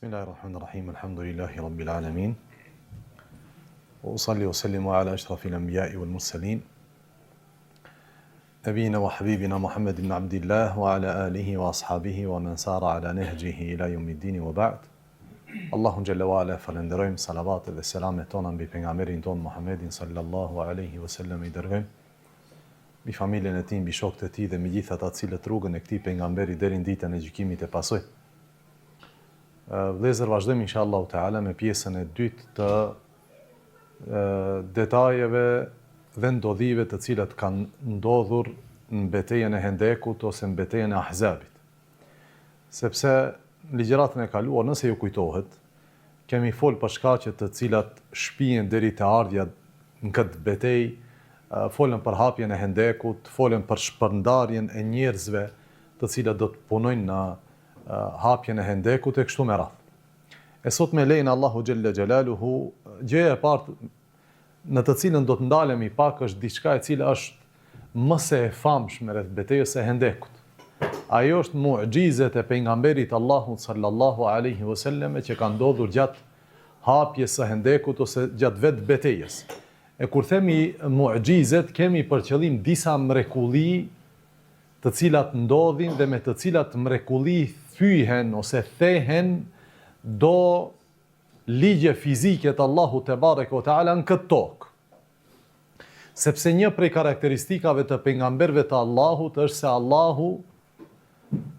Bismillahirrahmanirrahim. Alhamdulillahi rabbil alamin. Wa usalli wa sallimu ala ashrafil anbiya'i wal mursalin. Nabiyina wa habibina Muhammad ibn Abdillah wa ala alihi wa ashabihi wa man sara ala nahjihi ila yawmiddin wa ba'd. Allahun jalla wa ala falenderojmë, salavat dhe selamet tona mbi pejgamberin ton Muhammedin sallallahu alaihi wasallam, i dërgojmë mbi familjen e tij, mbi shokët e tij dhe mbi gjithë ata të cilët rrugën e këtij pejgamberi deri në ditën e gjykimit e pasojnë. Vëllezër, vazhdojmë inshallah taala me pjesën e dytë të detajeve dhe ndodhive të cilat kanë ndodhur në betejën e Hendekut ose në betejën e Ahzabit. Sepse në ligjëratën e kaluar, nëse ju kujtohet, kemi folë për shkaqe të cilat shpihen deri te ardhja në këtë betejë, folën për hapjen e Hendekut, folën për shpërndarjen e njerëzve të cilat do të punojnë në hapjen e Hendekut e kështu me radhë. E sot me lejnë Allahu Gjelle Gjelaluhu, gjëja e partë në të cilën do të ndalemi pak është diçka e cila është mëse e famshme rreth betejës së Hendekut. Ajo është mu'gjizet e pejgamberit Allahut sallallahu alaihi wasallam që kanë ndodhur gjatë hapjes së Hendekut ose gjatë vetë betejës. E kur themi mu'gjizet, kemi për qëllim disa mrekulli të cilat ndodhin dhe me të cilat mrekulli thyhen ose thehen do ligje fizike të Allahut te bareke o taala në këtë tokë. Sepse një prej karakteristikave të pejgamberëve të Allahut është se Allahu,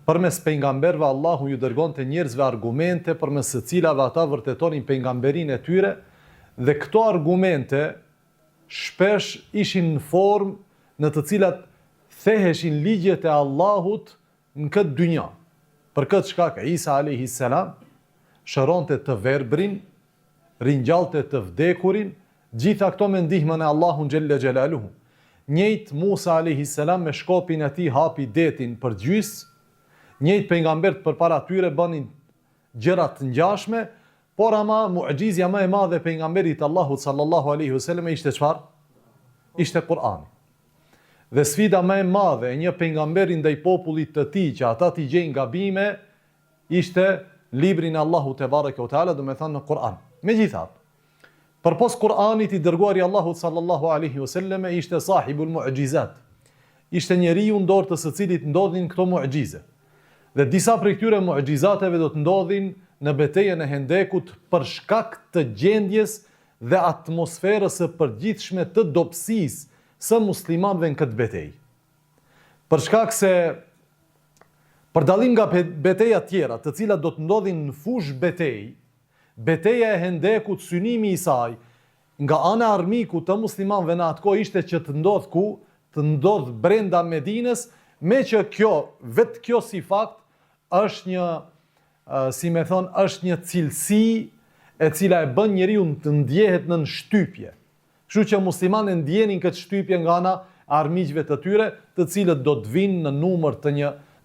përmes pejgamberëve, Allahu ju dërgonte njerëzve argumente përmes së cilave ata vërtetonin pejgamberinë e tyre, dhe këto argumente shpesh ishin në formë në të cilat theheshin ligjet e Allahut në këtë dynja. Për këtë shkak Isa alayhi salam shëronte të verbrin, ringjallte të vdekurin, gjitha këto me ndihmën e Allahun Gjelle Gjelaluhu. Njëjtë Musa alayhi salam me shkopin e tij hapi detin për gjys, njëjtë pejgambert përpara tyre bënin gjëra të ngjashme, por ama mu'gjizja më e madhe e pejgamberit Allahut sallallahu alaihi wasallam ishte çfarë? Ishte Kur'ani. Dhe sfida më e madhe e një pejgamberi ndaj popullit të tij që ata t'i gjejnë gabime ishte librin e Allahut te bareke o taala, do të thënë në Kur'an. Megjithatë, përpos Kur'anit i dërguari Allahut sallallahu alaihi wasallam ishte sahibul mu'gjizat. Ishte njeriu në dorë të së cilit ndodhin këto mu'gjize. Dhe disa prej këtyre mu'gjizateve do të ndodhin në betejën e Hendekut për shkak të gjendjes dhe atmosferës së përgjithshme të dobësisë së muslimanëve në këtë betejë. Për shkak se, për dallim nga beteja tjera, të cilat do të ndodhin në fush betejë, beteja e Hendekut, synimi i saj nga ana e armikut të muslimanëve në atë kohë ishte që të ndodh ku? Të ndodh brenda Medinës, me që vetë kjo si fakt është një, është një cilësi e cila e bën njeriu të ndjehet në shtypje. Kështu që muslimanët ndjenin këtë shtypje nga ana e armiqve të tyre, të cilët do të vinë në numër të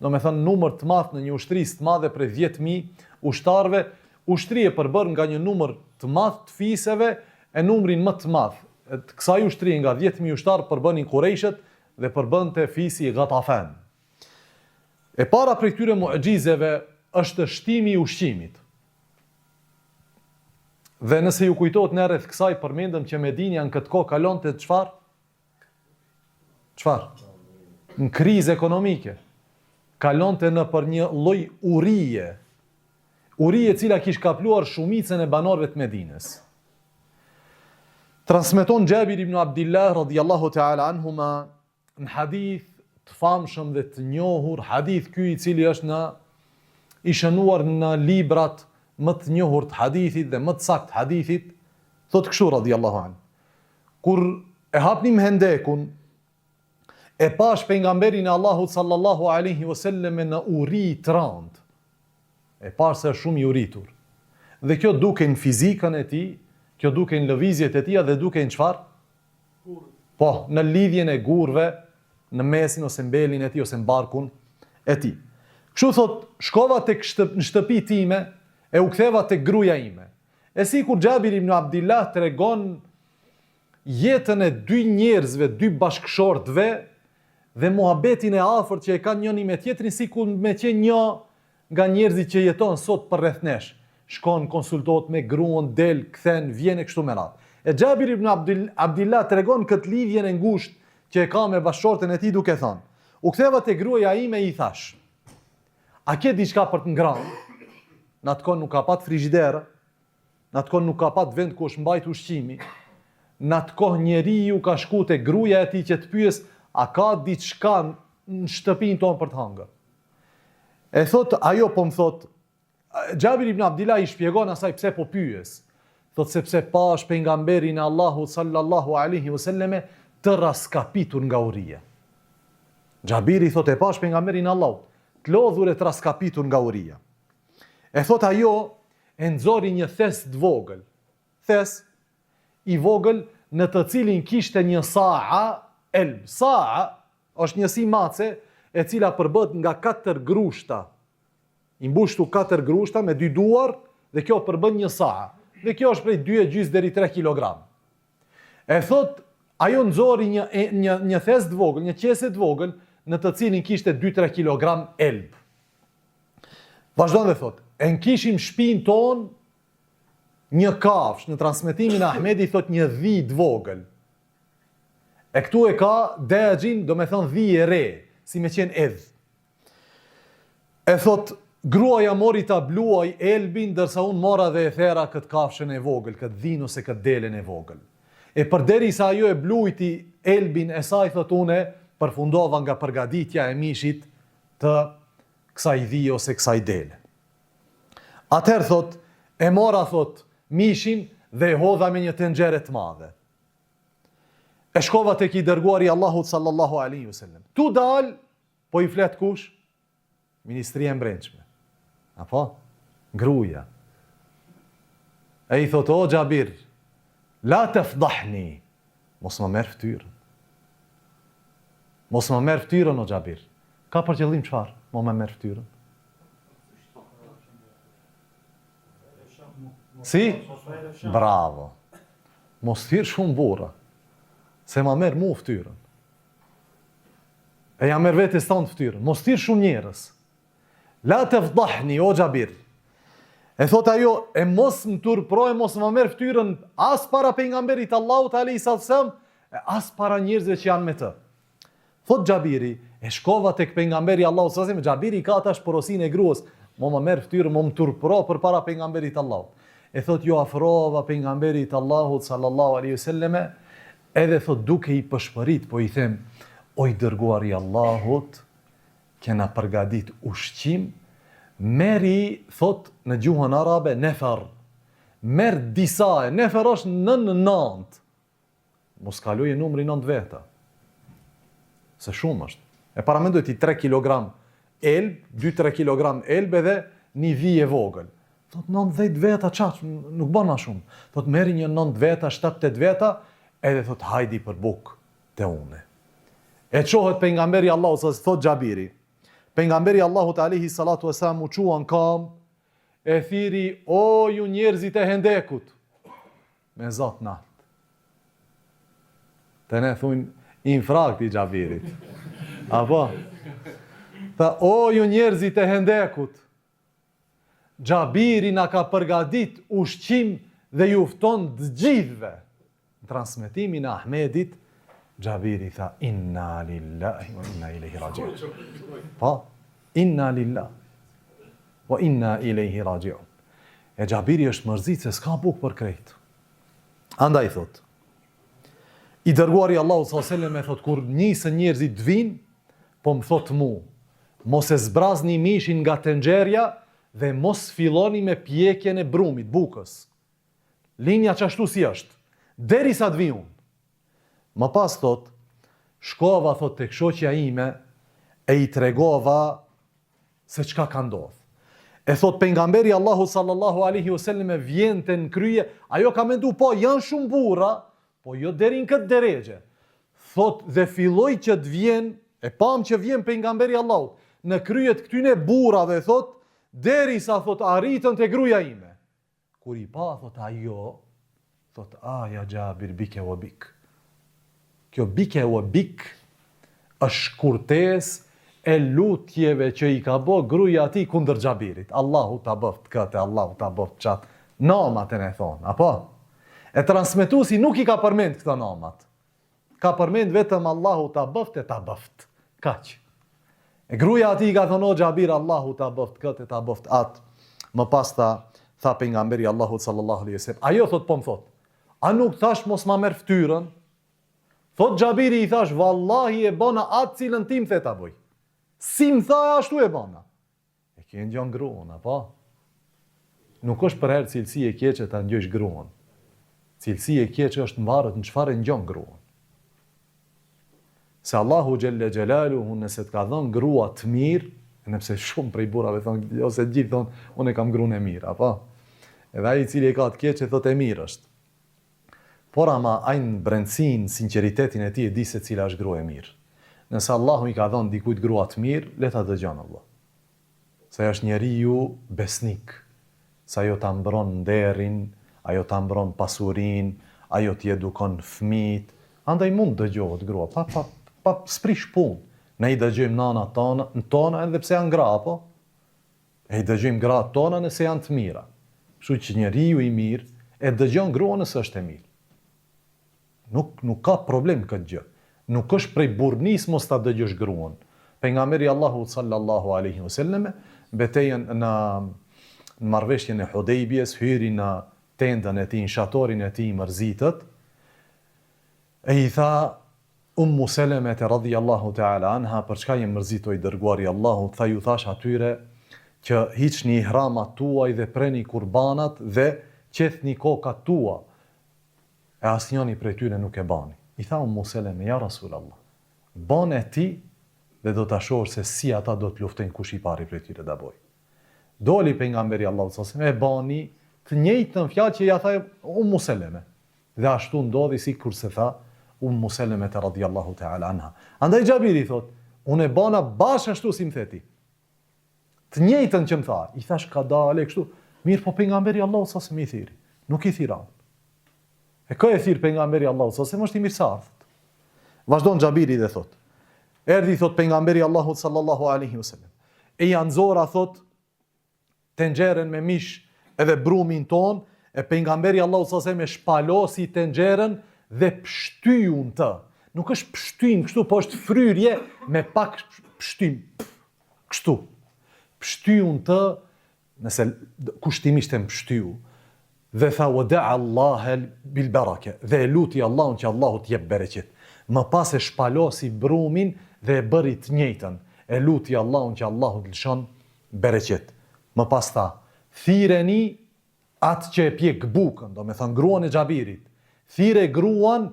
numër të madh në një ushtri të madhe prej 10.000 ushtarëve, ushtri e përbërë nga një numër të madh të fisëve, e numrin më të madh të kësaj ushtrie nga 10.000 ushtarë përbënin Kurejshët dhe përbënte fisi i Ghatafan. E para prej këtyre mu'gjizeve është shtimi i ushqimit. Dhe nëse ju kujtohet, në rreth kësaj përmendëm që Medinja në këtë kohë kalonte çfarë? Në krizë ekonomike. Kalonte në për një lloj urije e cila kishte kapluar shumicën e banorëve të Medinës. Transmeton Jabir ibn Abdillah radhiyallahu ta'ala anhuma në hadith të famshëm dhe të njohur, hadith ky i cili është i shënuar në librat më të njohur të hadithit dhe më të saktë hadithit, thotë kështu radhiyallahu anhu: kur e hapnim Hendekun, e pash pejgamberin e Allahut sallallahu alaihi wasallam në uri të rëndë. E pash se është shumë i uritur. Dhe kjo duke në fizikën e tij, kjo duke në lëvizjet e tij dhe duke në çfarë? Po, në lidhjen e gurve, në mesin ose mbelin e tij ose në barkun e tij. Kështu thot, shkova tek në shtëpi time e u ktheva tek gruaja ime. E si kur Jabir ibn Abdillah tregon jetën e dy njerëzve, dy bashkëshortëve, dhe muhabetin e afërt që e kanë njëri me tjetrin, sikur me qenë një nga njerëzit që jeton sot përreth nesh. shkon konsultohet me gruan, del, kthen, vjen e kështu me radhë. E Xhabir ibn Abdillah tregon këtë lidhjen e ngushtë që e ka me bashkëshorten e tij duke thënë: "U ktheva te gruaja ime i thash: a ke diçka për të ngrënë?" Në atë kohë nuk ka pat frigider, në atë kohë nuk ka pat vend ku është mbajt ushqimi. Në atë kohë njeriu ka shku te gruaja e tij që të pyes: a ka diçka në shtëpinë tonë për të hangër? E thot ajo po më thot, Xhabir ibn Abdillah i shpjegon asaj pse po pyes. Thot sepse pash pejgamberin e Allahut sallallahu alaihi wasallam të raskapitur nga uria. Xhabiri thot e pash pejgamberin e Allahut të lodhur e të raskapitur nga uria. E thot ajo e nxori një thes të vogël. Thes i vogël në të cilin kishte një sa'a elb. Sa'a është një si mace e cila përbët nga 4 grushta. I mbushtu 4 grushta me 2 duar dhe kjo përbën një sa'a. Dhe kjo është prej 2,5 deri 3 kg. E thot, ajo nxori një thes të vogël, një qese të vogël, në të cilin kishte 2-3 kg elb. Vazhdon dhe thot, e në kishim shpinë ton një kafsh, në transmetimin e Ahmedi thot një dhi të vogël. E këtu e ka dexhin, do me thënë dhi e re, si me qenë edh. E thot, gruaja mori ta bluaj elbin, dërsa unë mora dhe e thera këtë kafshën e vogël, këtë dhin ose këtë delen e vogël. E përderi sa ajo e blujti elbin e saj, thot une, përfundova nga përgaditja e mishit të kësaj dhi ose kësaj dele. Atëherë thot, e mora thot mishin dhe e hodha me një tenxhere të madhe. E shkova tek i dërguari Allahut sallallahu alaihi wasallam. Tu dal, po i flet kush? Ministria e Mbrëmshme. Apo? Gruaja. E i thot, o Xhabir, la tafdahni. Mos më merr fytyrën. Mos më merr fytyrën o Xhabir. Ka për qëllim çfarë? Mos më merr fytyrën. Si? Bravo. Mos thirr shumë burra. Se ma merr mu fytyrën. E ja merr vetes tonë fytyrën. Mos thirr shumë njerëz. La tafdahni o Xhabir. E thot ajo, e mos më turproj, mos më merr fytyrën as para pejgamberit Allahut alayhi sallam, as para njerëzve që janë me të. Thot Xhabiri, e shkova tek pejgamberi Allahut sallallahu alaihi wasallam, Xhabiri ka tash porosinë e gruas, mo më merr fytyrën, mo më turpro përpara pejgamberit Allahut. E thot jo afrova pejgamberit Allahut sallallahu alaihi wasallam, edhe thot duke i pëshpërit, po i them, o i dërguari Allahut, kena përgadit ushqim, meri, thot në gjuhën arabe, nefer. Merë disa, nefer është në nënt. Mos kaluje numri 9 veta. Se shumë është. E paramendoj ti 3 kg elb, 2-3 kg elb edhe një dhi e vogël. Thot 90 veta qaq, nuk bën ma shumë. Thot meri një 9 veta, 7-8 veta, edhe thot hajdi për buk te une. E qohet pejgamberi Allahut, thot Xhabiri. Pejgamberi Allahut alayhi salatu wasalam u quan kam, e thiri, o ju njerëzit e Hendekut, me zot natë. Të ne thunë, infrakt i Xhabirit. Apo? Tha, o ju njerëzit e Hendekut, Xhabiri na ka përgadit ushqim dhe jufton të gjithve. Në transmetimin e Ahmedit, Xhabiri tha, inna lillahi wa inna ilaihi rajiun. Pa, inna lillahi wa inna ilaihi rajiun. E Xhabiri është mërzit se s'ka buk për krejt. Andaj thot, i dërguari Allahu sallallahu alaihi wasallam e thot, kur nisën njerëzit të vinë, po më thot mu, mos e zbrazni mishin nga tenxherja dhe mos filloni me pjekjen e brumit, bukës. Linja qashtu si është, derisa të vi unë. Më pas thot, shkova thot tek shoqja ime e i tregova se çka ka ndodhur. E thot pejgamberi Allahu sallallahu alaihi wasallam vjente në krye, ajo ka mendu po janë shumë burra, po jo deri në këtë deregje. Thot dhe filloi që të vjen, e pam që vjen pejgamberi Allahu në kryet këtyne burrave, thot derisa thot arritën te gruaja ime. Kur i pa thot ajo, thot ja Xhabir bike wa bik. Kjo bike wa bik është shkurtes e lutjeve që i ka bë gruaja ati kundër Xhabirit. Allahu ta bëft këtë, Allahu ta bëft qatë. Namat e ne thonë, apo? E transmetuesi nuk i ka përmend këto namat. Ka përmend vetëm Allahu ta bëft e ta bëft. Kaq. E gruaja ati i ka thonë, o Xhabir, Allahu ta bëft këtë e ta bëft atë. Më pas tha pejgamberi Allahut sallallahu alaihi wasallam. Ajo thot po më thot. A nuk thash mos ma merr ftyrën? Thot Xhabiri i thash, vallahi e bona atë cilën tim the ta bëj. Si më tha ashtu e bona. E ke ngjon gruan, apo? Nuk është për herë cilësi e keqe ta ngjojsh gruan. Cilësi e keqe është mbarët në çfarë ngjon gruan. Se Allahu xhelle xhelaluhu nëse të ka dhënë grua të mirë, nëpse shumë prej burrave thonë ose gjithë thonë unë kam gruan e mirë, apo? Edhe ai i cili e ka të keqe thotë e mirë është. Por ama ai në brendësinë, sinqeritetin e tij e di se cila është grua e mirë. Nëse Allahu i ka dhënë dikujt grua të mirë, le ta dëgjon Allah. Se është njeriu besnik. Se ajo ta mbron nderin, ajo ta mbron pasurinë, ajo t'i edukon fëmijët. Andaj mund dëgjohet grua, pa sprish punë. Ne i dëgjojmë nanat tona edhe pse janë gra, apo? E i dëgjojmë gratë tona nëse janë të mira. Kështu që njeriu i mirë e dëgjon gruan nëse është e mirë. Nuk ka problem këtë gjë. Nuk është prej burrnis mos ta dëgjosh gruan. Pejgamberi Allahu sallallahu alaihi wasallam betejën në marrëveshjen e Hudejbjes, hyri në tendën e tij, në shatorin e tij mërzitët. E i tha Ummu Seleme radhiyallahu ta'ala anha, për çka je mërzitoj dërguari i Allahut, tha ju thash atyre që hiqni ihramat tuaj dhe preni kurbanat dhe qethni kokat tua. E asnjëni prej tyre nuk e bani. I tha Ummu Seleme, ja Rasulallah, bane ti dhe do ta shohësh se si ata do të luftojnë kush i pari prej tyre ta boj. Doli pejgamberi Allahut sallallahu alaihi wasallam e bani të njëjtën fjalë që ja tha Ummu Seleme. Dhe ashtu ndodhi sikurse tha Ummu Seleme radhiyallahu ta'ala anha. Andaj Xhabiri thot, unë e bana bashkë ashtu si më theti. Të njëjtën që më tha, i thash ka dale kështu, mirë po pejgamberi Allahut sallallahu alaihi wasallam i thiri, nuk i thira. E ka e thirr pejgamberi Allahut sallallahu alaihi wasallam është i mirësardhët. Vazhdon Xhabiri dhe thot, erdhi thot pejgamberi Allahut sallallahu alaihi wasallam. E janë zora thot tenxherën me mish edhe brumin ton, e pejgamberi Allahut sallallahu alaihi wasallam e shpalosi tenxherën dhe pështyun të. Nuk është pështym kështu, po është fryrje me pak pështym. Kështu. Pështyun të, nëse kushtimisht e më pështyu, dhe tha wada'a Allah bil baraka, dhe e luti Allahun që Allahu t'jep bereqet. Më pas e shpalosi brumin dhe e bëri të njëjtën. E luti Allahun që Allahu t'lëshon bereqet. Më pas tha, thireni atë që e pjek bukën, do me thënë gruan e Xhabirit. Thire gruan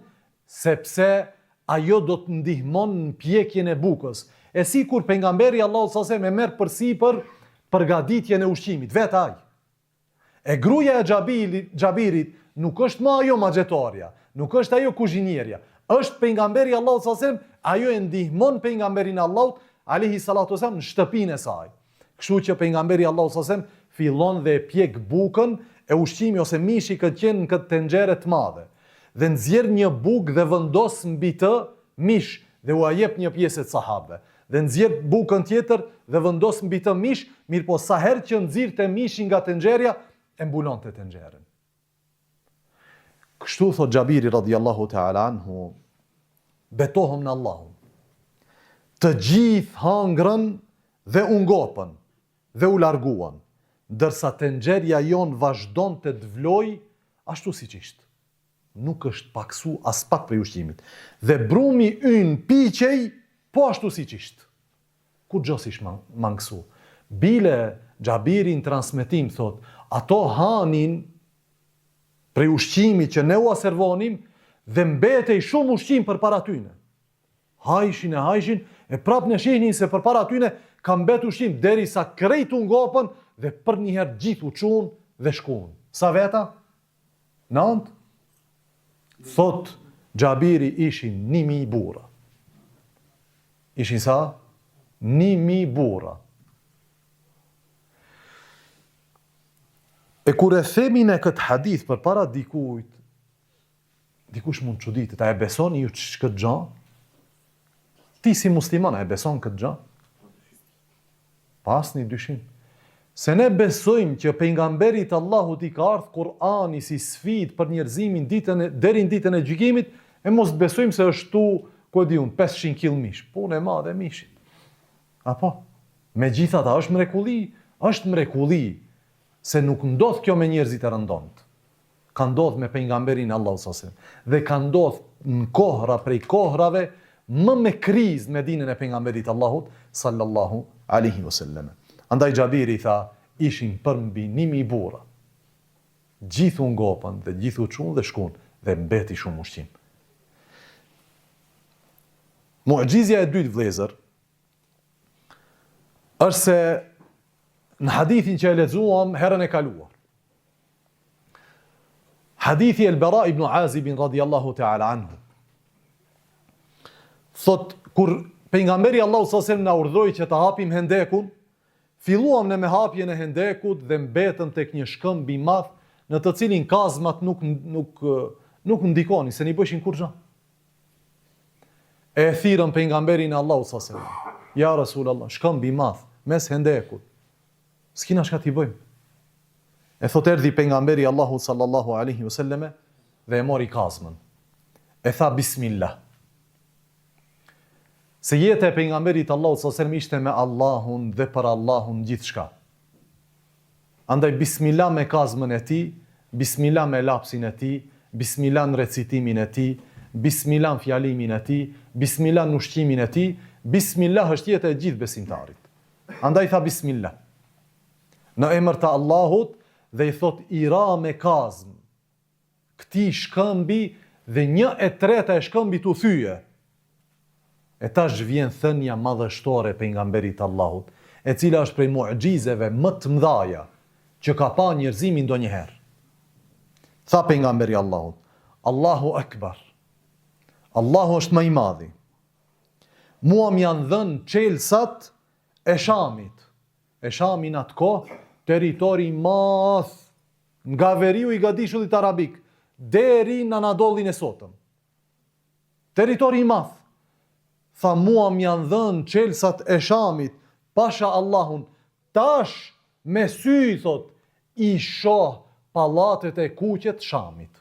sepse ajo do të ndihmon në pjekjen e bukës. E si kur pejgamberi Allahu sallallahu alaihi wasallam e merr përsipër përgatitjen e ushqimit, vetë ai. E gruaja e Xhabirit nuk është më ajo maxhetorja, nuk është ajo kuzhinierja, është pejgamberi Allahu sallallahu alaihi wasallam, ajo e ndihmon pejgamberin Allahut alaihi salatu wasallam në shtëpinë e saj. Kështu që pejgamberi Allahu sallallahu alaihi wasallam fillon dhe e pjek bukën e ushqimi ose mishi këtë qenë në këtë tenxhere të madhe. Dhe nxjerr një bukë dhe vendos mbi të mish dhe u jep një pjesë të sahabëve. Dhe nxjerr bukën tjetër dhe vendos mbi të mish, mirëpo sa herë që nxirrte mishi nga tenxherja, e mbulonte tenxherën. Kështu thot Xhabiri radhiyallahu ta'ala anhu, betohëm në Allahun. Të gjithë hangrën dhe u ngopën dhe u larguan, ndërsa tenxherja jon vazhdon të vloj ashtu siç ishte. Nuk është paksu as pak prej ushqimit. Dhe brumi ynë piqej po ashtu siç ishte. Ku gjosish mangësu. Bile Xhabiri në transmetim thot, ato hanin prej ushqimit që ne u servonim dhe mbetej shumë ushqim përpara tyne. Hajshin e prap në shihnin se përpara tyne ka mbet ushqim derisa krejt u ngopën dhe për një herë gjithë u çun dhe shkuan. Sa veta? 9. Thot Xhabiri ishin 1000 burra. Ishin sa? 1000 burra. E kur e themin e këtë hadith për para dikujt, dikush mund të çuditet, a e beson ju këtë gjë? Ti si musliman a e beson këtë gjë? Pa asnjë dyshim. Se ne besojmë që pejgamberit Allahut i ka ardhur Kur'ani si sfidë për njerëzimin deri në ditën e gjykimit, e mos besojmë se është tu, ku e di unë, 500 kg mish. Punë e madhe mishit. Apo? Megjithatë është mrekulli se nuk ndodh kjo me njerëzit e rëndonët. Ka ndodh me pejgamberin Allahu sallallahu alaihi wasallam dhe ka ndodh në kohra prej kohrave më me krizë me dinën e pejgamberit Allahut sallallahu alaihi wasallam. Andaj Xhabiri tha, ishin përmbi 1000 burra. Gjithu ngopën dhe gjithu çun dhe shkun dhe mbeti shumë ushqim. Mu'gjizja e dytë vëllezër është se në hadithin që e lexuam herën e kaluar. Hadithi el-Bara ibn Azib radhiyallahu ta'ala anhu. Thot, kur pejgamberi Allahu sallallahu alaihi wasallam na urdhëroi që të hapim Hendekun, filluam ne me hapjen e Hendekut dhe mbetëm tek një shkëmb i madh në të cilin kazmat nuk ndikonin se ni bëshin kurrë. E thirrën pejgamberin Allahu sallallahu alaihi wasallam. Ja Rasulullah, shkëmb i madh mes Hendekut. S'kina shka t'i bëjmë. E thot erdhi pejgamberi Allahu sallallahu alaihi wasallam dhe e mori kazmën. E tha bismillah. Se jeta e pejgamberit Allahu sallallahu alaihi wasallam ishte me Allahun dhe për Allahun gjithçka. Andaj bismillah me kazmën e tij, bismillah me lapsin e tij, bismillah në recitimin e tij, bismillah në fjalimin e tij, bismillah në ushqimin e tij, bismillah është jeta e gjithë besimtarit. Andaj tha bismillah. Në emër të Allahut dhe i thot i ra me kazm këtij shkëmbi dhe 1/3 e shkëmbit u thyje. E tash vjen thënia madhështore e pejgamberit Allahut, e cila është prej mu'gjizeve më të mëdha që ka pa njerëzimi ndonjëherë. Tha pejgamberi Allahut, Allahu Akbar. Allahu është më i madhi. Mua më janë dhënë çelësat e Shamit. E Shami në atë kohë territori madh nga veriu i gadishullit arabik deri në Anadollin e sotëm. Territori i madh. Tha mua më janë dhënë çelësat e Shamit, pasha Allahun, tash me sy, thot, i shoh pallatet e kuqe të Shamit.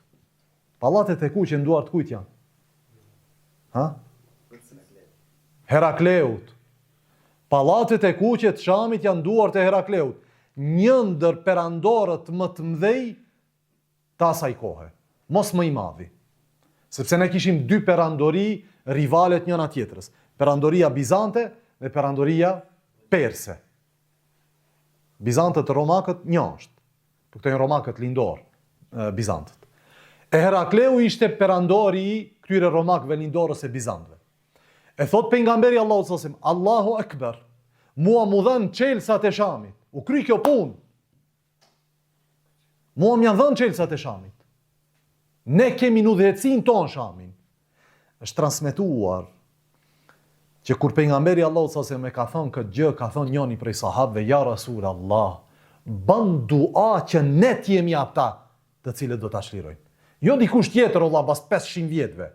Pallatet e kuqe në duart kujt janë? Ha? Herakleut. Pallatet e kuqe të Shamit janë duart e Herakleut. Një ndër perandorët më të mëdhej të asaj kohe. Mos më i madhi. Sepse ne kishim 2 perandori rivalet njëna tjetrës. Perandoria Bizante dhe perandoria Perse. Bizantët romakët një është. Për këto janë romakët lindor, Bizantët. E Herakleu ishte perandori i këtyre romakëve lindorës e Bizantëve. E thot pejgamberi Allahu sallallahu alaihi wasallam, Allahu Akbar. Mua mu dhan çelësat e Shamit. U kry kjo punë. Mua më janë dhënë çelësat e Shamit. Ne kemi në udhëhecin ton Shamin. Është transmetuar që kur pejgamberi Allahu sallallahu alaihi wasallam e ka thënë këtë gjë, ka thënë njëri prej sahabëve, ja Rasul Allah, bën dua që ne të jemi ata të cilët do ta çlirojnë. Jo dikush tjetër Allah pas 500 vjetëve.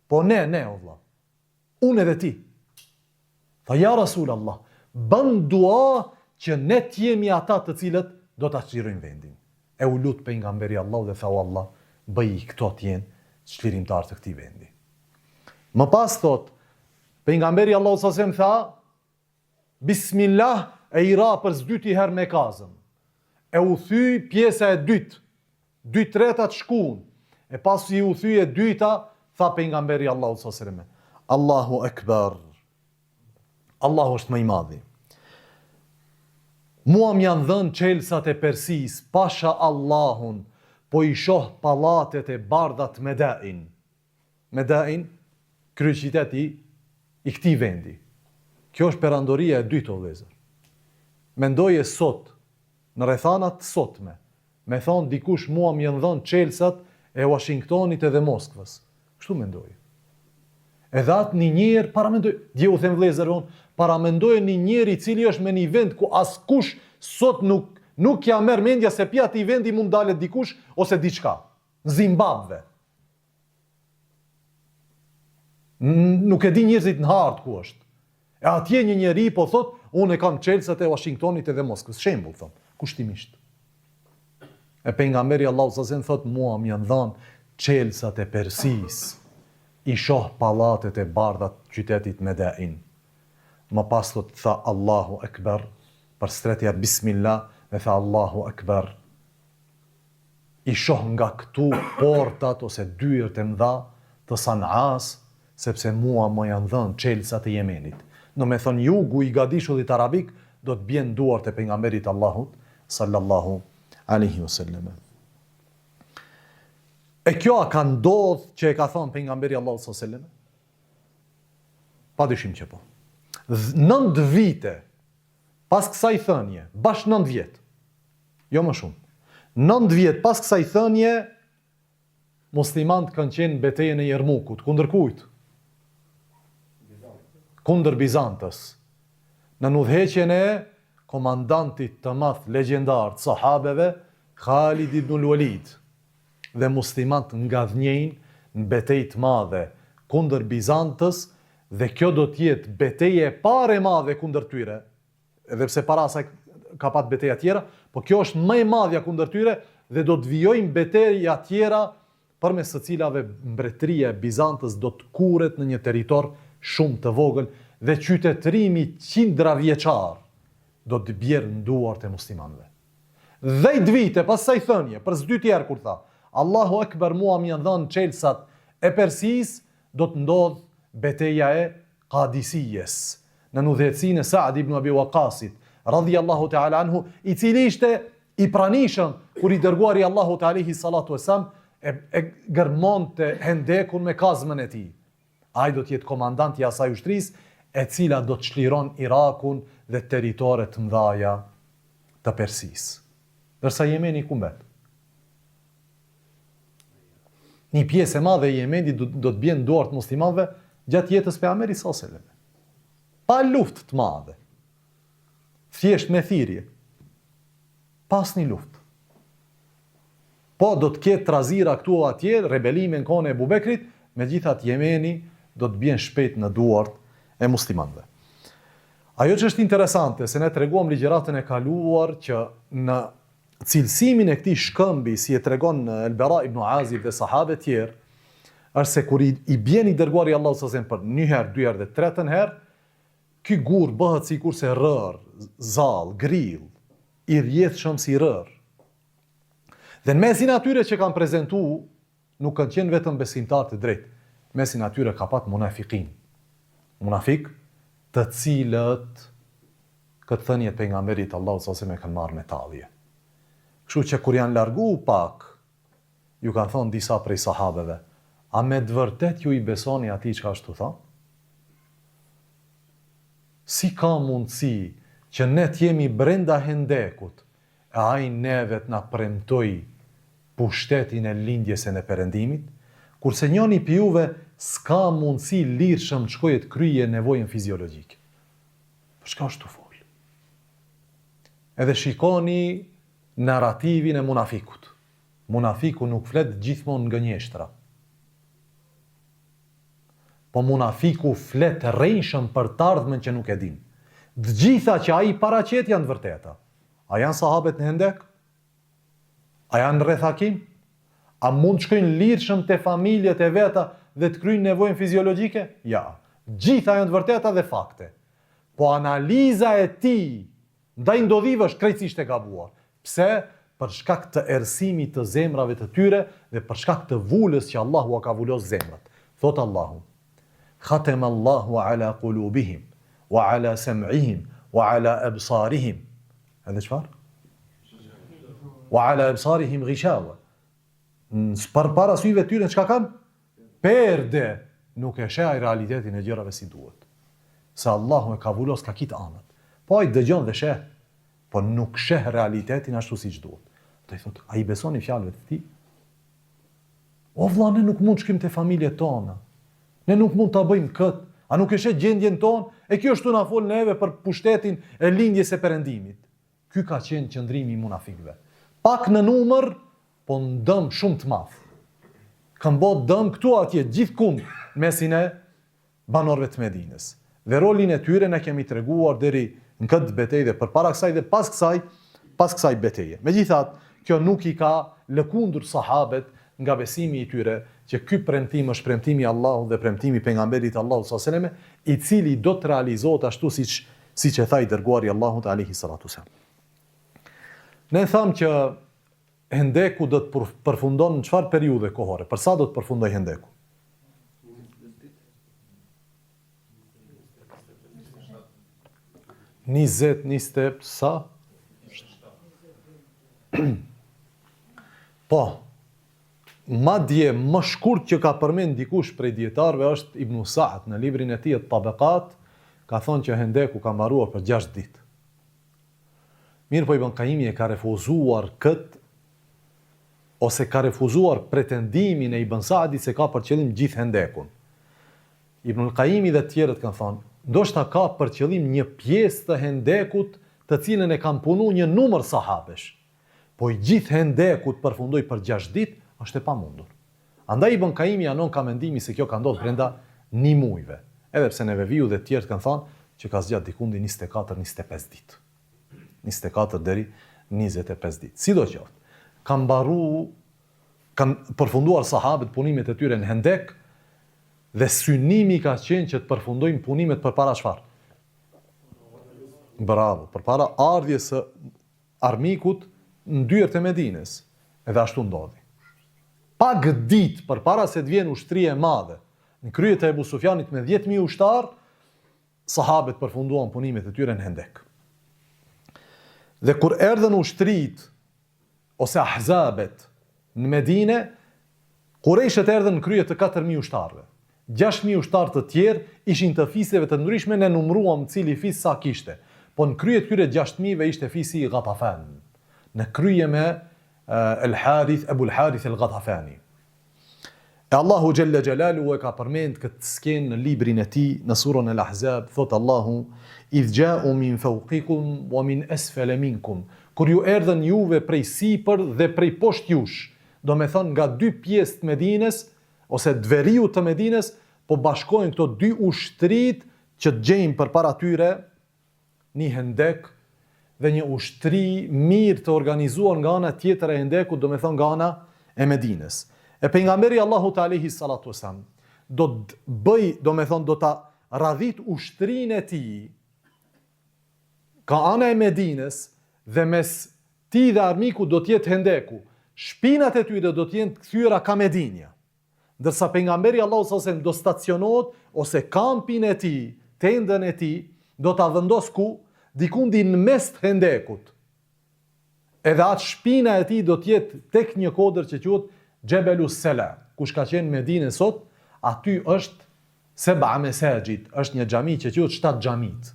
Po ne Allah. Unë edhe ti. Tha ja Rasul Allah, bën dua që ne të jemi ata të cilët do ta çlirojnë vendin. E u lut pejgamberi Allahu dhe tha o Allah, bëj këto të jenë çlirimtar të këtij vendi. Më pas thot, pejgamberi Allahu sallallahu alaihi wasallam tha, bismillah e i ra për s'dyti herë me kazëm. E u thy pjesa e dytë, 2/3 shkuën. E pas i u thy e dyta, tha pejgamberi Allahu sallallahu alaihi wasallam, Allahu Akbar. Allahu është më i madhi. Mua më janë dhënë çelësat e Persis, pasha Allahun, po i shoh pallatet e bardhat Medain. Medain, kryeqyteti i këtij vendi. Kjo është perandoria e dytë o vëllezër. Mendoje sot, në rrethanat të sotme, me thonë dikush mua më janë dhënë çelësat e Washingtonit edhe Moskvës. Kështu mendoje. Edhe atë një njerë paramendoj, dje u them vëllezër on, paramendoj një njerë i cili është me një vend ku askush sot nuk ja merr mendja se pja i vendi mund dalet dikush ose diçka. Në Zimbabwe. Nuk e di njerëzit në hartë ku është. E atje një njeri po thot, unë e kam Chelsea-t e Washingtonit edhe Moskës. Shembull, thon, kushtimisht. E pejgamberi Allahu s.a.s. thot, mua më janë dhënë Chelsea-t e Persisë. I shoh pallatet e bardha të qytetit Medain. Më pas thot, tha Allahu Akbar, për stretja Bismillah, dhe tha Allahu Akbar. I shoh nga këtu portat ose dyert e mëdha të San'as, sepse mua më janë dhënë Chelsea-t e Jemenit. Do me thonë jugu i gadishullit arabik do të bjen duart e pejgamberit Allahut sallallahu alaihi wasallam. E kjo a ka ndodh që e ka thonë pejgamberi Allahut sallallahu alaihi wasallam? Padyshim që po. 9 vite pas kësaj thënie, bash 9 vjet. Jo më shumë. 9 vjet pas kësaj thënie, muslimanët kanë qenë në betejën e Jermukut, kundër kujt? Kundër Bizantës. Në udhëheqjen e komandantit të madh legjendar të sahabeve, Khalid ibn Walid, dhe muslimanët ngadhnjejnë në betejë të madhe kundër Bizantës, dhe kjo do të jetë betejë e parë e madhe kundër tyre, edhe pse para asaj ka pat betejë tjera, po kjo është më e madhja kundër tyre dhe do të vijojnë betejë tjera përmes së cilave mbretëria e Bizantës do të kurret në një territor shumë të vogël dhe qytetërimi qindra vjeçar do të bjerë në duart e muslimanëve. 10 vite pas kësaj thënie, për së dyti herë kur tha, Allahu Akbar, mua më janë dhënë Chelsea-t e Persisë, do të ndodh betejë e Qadisijes në udhëheqësinë e Sa'd ibn Abi Waqqasit, radhiyallahu ta'ala anhu, i cili ishte i pranishëm kur i dërguari Allahu ta'alehi salatu wasalam e gërmonte Hendekun me kazmën e tij. Ai do të jetë komandant i asaj ushtrisë e cila do të çliron Irakun dhe territore të mëdha të Persisë. Ndërsa Jemeni ku mbet? Një pjesë e madhe e Jemenit do të bjen duart muslimanëve gjatë jetës pejgamberit sallallahu alajhi wasallam. Pa luftë të madhe. Thjesht me thirrje. Pas një luftë. Po do të ketë trazira këtu o atje, rebelime në kohën e Abu Bekrit, megjithatë Jemeni do të bjen shpejt në duart e muslimanëve. Ajo që është interesante, se ne treguam ligjëratën e kaluar që në cilësimin e këtij shkëmbi, si e tregon El-Bara ibn Azib dhe sahabët e tjerë, është se kur i bjen i dërguari Allahu sallallahu alajhi wasallam për 1 herë, 2 herë dhe 3 herë, ky gur bëhet sikurse rër, zall, grill, i rrjedhshëm si rër. Dhe në mesin atyre që kanë prezantuar, nuk kanë qenë vetëm besimtarë të drejtë. Mesin atyre ka pat munafikin. Munafik të cilët këtë thënie të pejgamberit Allahu sallallahu alajhi wasallam kanë marrë me tallje. Kështu që kur janë largu pak, ju kanë thonë disa prej sahabeve, a me të vërtet ju i besoni atij çka ashtu tha? Si ka mundësi që ne të jemi brenda Hendekut, e ai neve të na premtoi pushtetin e lindjes e në perëndimit, kurse njëri pi juve s'ka mundësi lirshëm të shkojë të kryejë nevojën fiziologjike. Për çka ashtu fol? Edhe shikoni narrativin e munafikut. Munafiku nuk flet gjithmonë nga gënjeshtra. Po munafiku flet rrejshëm për të ardhmen që nuk e din. Të gjitha që ai paraqet janë të vërteta. A janë sahabët në Hendek? A janë rreth Hakim? A mund të shkojnë lirshëm te familjet e veta dhe të kryejnë nevojën fiziologjike? Ja. Gjitha janë të vërteta dhe fakte. Po analiza e tij ndaj ndodhive është krejtësisht e gabuar. Pse? Për shkak të errësimit të zemrave të tyre dhe për shkak të vulës që Allahu ka vulos zemrat. Thot Allahu: Khatama Allahu ala qulubihim wa ala sam'ihim wa ala absarihim. Edhe çfarë? Wa ala absarihim ghishawa. Para syve tyre çka kanë? Perde, nuk e sheh realitetin e gjërave si duhet. Se Allahu e ka vulos ka kitë anët. Po ai dëgjon dhe sheh, po nuk sheh realitetin ashtu siç duhet. Do i thotë, a i besoni fjalëve të tij? O vlla, ne nuk mund të shkojmë te familjet tona. Ne nuk mund ta bëjmë kët. A nuk e sheh gjendjen tonë? E kjo ashtu na fol neve për pushtetin e lindjes e perëndimit. Ky ka qenë qëndrimi i munafikëve. Pak në numër, po në dëm shumë të madh. Kanë bërë dëm këtu atje gjithkund mesin e banorëve të Medinës. Dhe rolin e tyre ne kemi treguar deri në këtë betejë dhe përpara kësaj dhe pas kësaj betejë. Megjithatë, kjo nuk i ka lëkundur sahabet nga besimi i tyre që ky premtim është premtimi i Allahut dhe premtimi i pejgamberit Allahut sallallahu alajhi wasallam, i cili do të realizohet ashtu siç e tha i dërguari i Allahut alayhi salatu wasallam. Ne thamë që Hendeku do të përfundon në çfarë periudhe kohore? Për sa do të përfundoj Hendeku? Sa? Po, madje më shkurt që ka përmend dikush prej dietarëve është Ibn Sa'd në librin e tij At-Tabaqat, ka thonë që Hendeku ka mbaruar për 6 ditë. Mirë po Ibn Qayyim e ka refuzuar këtë, ose ka refuzuar pretendimin e Ibn Sa'dit se ka për qëllim gjithë Hendekun. Ibn Qayyim dhe të tjerët kanë thonë, ndoshta ka për qëllim një pjesë të Hendekut të cilën e kanë punuar një numër sahabesh. Po i gjithë Hendekut përfundoi për 6 ditë, është e pamundur. Andaj Ibn Qayyim anon ka mendimi se kjo ka ndodhur brenda 1 muajve. Edhe pse Neveviu dhe të tjerët kanë thënë që ka zgjat dikundi 24-25 ditë. 24 deri 25 ditë. Sidoqoftë, kanë përfunduar sahabët punimet e tyre në Hendek dhe synimi ka qenë që të përfundojnë punimet përpara çfarë? Bravo, përpara ardhjes së armikut në dyert e Medinës. Edhe ashtu ndodhi. Pak ditë përpara se të vjen ushtria e madhe në kryet e Ebu Sufjanit me 10.000 ushtar, sahabët përfunduan punimet e tyre në Hendek. Dhe kur erdhën ushtrit ose ahzabet në Medine, Qurejshet erdhën në krye të 4.000 ushtarëve. 6.000 ushtarë të tjerë ishin të fiseve të ndryshme, ne numruam cili fis sa kishte. Po në krye të këtyre 6.000-ve ishte fisi i Ghatafan. Në krye me Ebu al-Harith al-Ghatafani. E Allahu Gjelle Gjelalu e ka përmend këtë skenë në librin e tij në surën Al-Ahzab, thot Allahu: "Idh ja'u min fawqikum wa min asfala minkum." Kur ju erdhën juve prej sipër dhe prej poshtë jush, do me thonë nga 2 pjesë të Medinës ose të veriut të Medinës, po bashkojnë këto 2 ushtrit që të gjejnë përpara tyre një Hendek dhe një ushtri mirë të organizuar nga ana tjetër e Hendekut, do me thonë nga ana e Medinës. E pejgamberi Allahu alayhi salatu wasallam do të bëj, do me thonë, do ta radhit ushtrinë e tij ka ana e Medinës dhe mes ti dhe armiku do të jetë Hendeku. Shpinat e tyre do të jenë kthyer ka Medinja. Ndërsa pejgamberi Allahu sallallahu alaihi wasallam do stacionohet ose kampin e tij, tendën e tij do ta vendos ku? Dikundi në mes të Hendekut. Edhe atë shpina e tij do të jetë tek një kodër që quhet Jebelu Sela, kush ka qenë në Medinë sot, aty është Seba Mesajid, është një xhami që quhet 7 xhamit.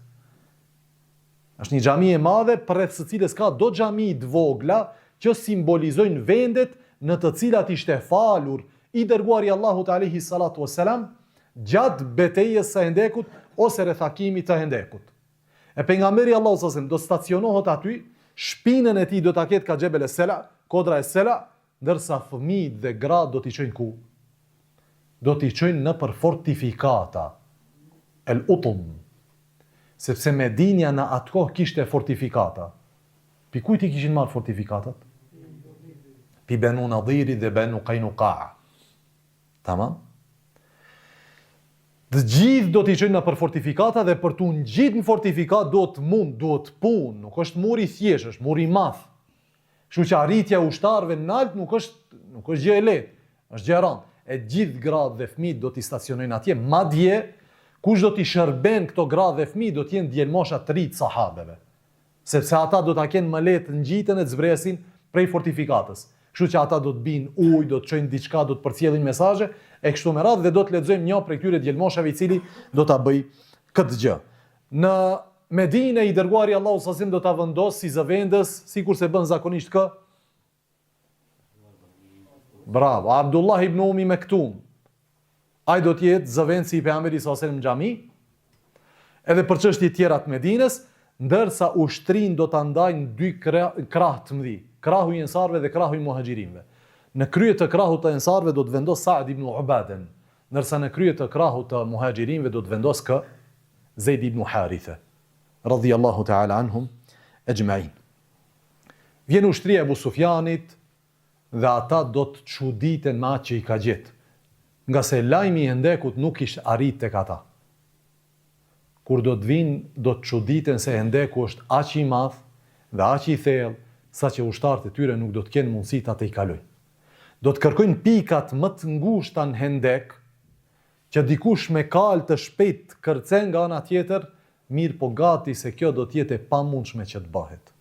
Është një xhami e madhe përreth së cilës ka do xhami të vogla që simbolizojnë vendet në të cilat ishte falur i dërguari Allahut alayhi salatu wassalam gjatë betejës së Hendekut ose rrethakimit të Hendekut. E pejgamberi Allahu sallallahu alaihi wasallam do stacionohet aty, shpinën e tij do ta ketë ka Jebel Sela, kodra e Sela, ndërsa fëmijët dhe gratë do t'i çojnë ku? Do t'i çojnë në për fortifikata. El Utum. Sepse Medinja në atë kohë kishte fortifikata. Pi kujt i kishin marrë fortifikatat? Pi Banu Nadhirit dhe Banu Qaynuqa. Tamam? Të gjithë do t'i çojnë në për fortifikata dhe për t'u ngjitur në fortifikat duhet punë, nuk është muri thjesht, është muri i madh. Kështu që arritja e ushtarëve në lart nuk është gjë e lehtë, është gjë e rëndë. E gjithë gratë dhe fëmijët do t'i stacionojnë atje, madje kush do t'i shërben këto gratë dhe fëmijë do të jenë djelmosha të ri të sahabeve. Sepse ata do ta kenë më lehtë ngjitën e të zbresin prej fortifikatës. Kështu që ata do të binë ujë, do të çojnë diçka, do të përcjellin mesazhe e kështu me radhë dhe do të lexojmë një prej këtyre djelmoshave i cili do ta bëj këtë gjë. Në Medinë i dërguari Allahu sallallahu alaihi wasallam do ta vendos si zëvendës, sikur se bën zakonisht kë. Bravo, Abdullah ibn Umi Mektum. Ai do të jetë zëvendësi i pejgamberit sallallahu alaihi wasallam në xhami. Edhe për çështje tjera të Medinës, ndërsa ushtrin do ta ndajnë 2 krah të mëdhi, krahu i ensarëve dhe krahu i muhaxhirinëve. Në krye të krahut të ensarëve do të vendos Sa'd ibn Ubaden, ndërsa në krye të krahut të muhaxhirinëve do të vendos kë Zeid ibn Haritha, radhiyallahu ta'ala anhum ejma'in. Vjen ushtria e Abu Sufjanit dhe ata do të çuditen me atë që i ka gjetë, nga se lajmi i Hendekut nuk ishte arrit tek ata. Kur do të vinë, do të çuditen se Hendeku është aq i madh dhe aq i thellë, saqë ushtarët e tyre nuk do të kenë mundësi ta i kalojnë. Do të kërkojnë pikat më të ngushta në Hendek, që dikush me kalë të shpejt kërcen nga ana tjetër, mirë po gati se kjo do të jetë e pamundshme që të bëhet.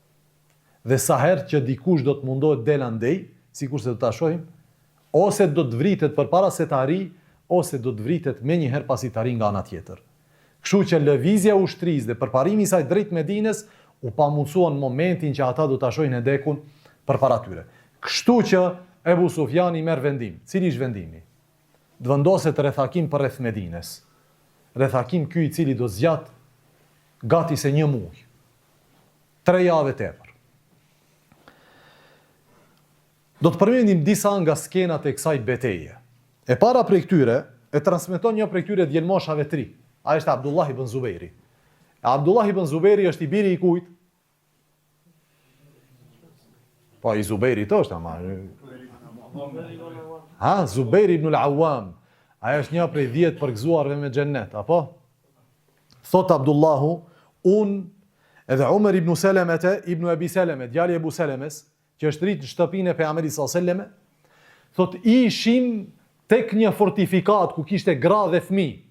Dhe sa herë që dikush do të mundohet del andej, sikur se do ta shohim, ose do të vritet përpara se të arrijë, ose do të vritet menjëherë pasi të arrijë nga ana tjetër. Kështu që lëvizja e ushtrisë dhe përparimi i saj drejt Medinës u pamundsuan momentin që ata do ta shohin Hendekun përpara tyre. Kështu që Ebu Sufjani merr vendim. Cili është vendimi? Të vendoset rrethakim për rreth Medinës. Rrethakim ky i cili do zgjat gati se 1 muaj. 3 javë tepër. Do të përmendim disa nga skenat e kësaj betejë. E para prej këtyre e transmeton një prej këtyre djelmoshave 3. Ai është Abdullah ibn Zubairi. Abdullah ibn Zubairi është i biri i kujt? Po i Zubairi të është, ama. Zubairi ibn al-Awwam. Ai është një prej 10 përgëzuarve me xhennet, apo? Thot Abdullahu, edhe Umar ibn Salamete, ibn Abi Salame, djali e Abu Salames, që është rrit në shtëpinë e pejgamberit sallallahu alajhi wasallam, thot ishim tek një fortifikat ku kishte gra dhe fëmijë.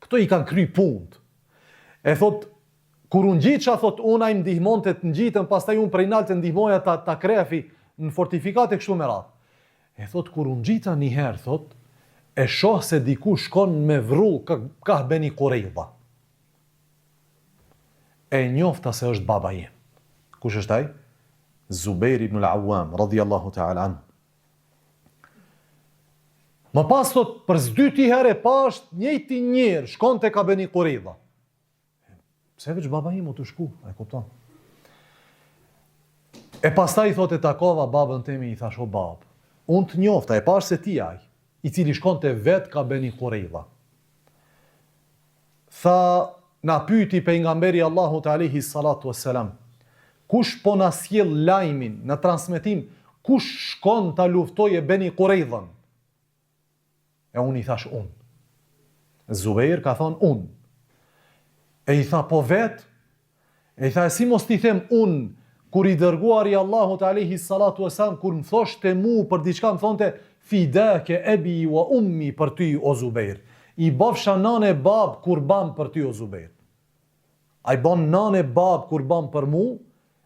Këto i kanë kry punë. E thot, kur unë gjitësha, thot, unë a i ndihmonte të ngjitën, pastaj unë prej naltë ndihmoja ta krefi në fortifikat e kështu me radhë. E thot, kur unë gjita njëherë, thot, e shoh se diku shkon me vrull, ka Beni Qurayza. E njofta se është baba jem. Kush është ai? Zubair ibn al-Awwam, radhiyallahu ta'ala anhu. Më pas thot, për s'dyti herë e pasht, njëjti njerë, shkon te ka Beni Qurayza. Pse veç baba im o të shku, e kupton. E pastaj thot e takova babën temi, i thash o babë, unë të njofta, e pash se ti aj, i cili shkon të vet ka Beni Qurayza. Tha, na pyti pejgamberi Allahut alayhi salatu wassalam, kush po na sjell lajmin në transmetim, kush shkon ta luftoje Beni Qurayzën? E unë i thash unë. Zubair ka thonë unë. E i tha po vet? E i tha si mos t'i them unë, kur i dërguari Allahut alayhi salatu wassalam, kur më thoshte mu për diçka më thonte, fidake ebi wa ummi për ty o Zubair. I bafsha nane bab kurban për ty o Zubair. A i ban nane bab kurban për mu,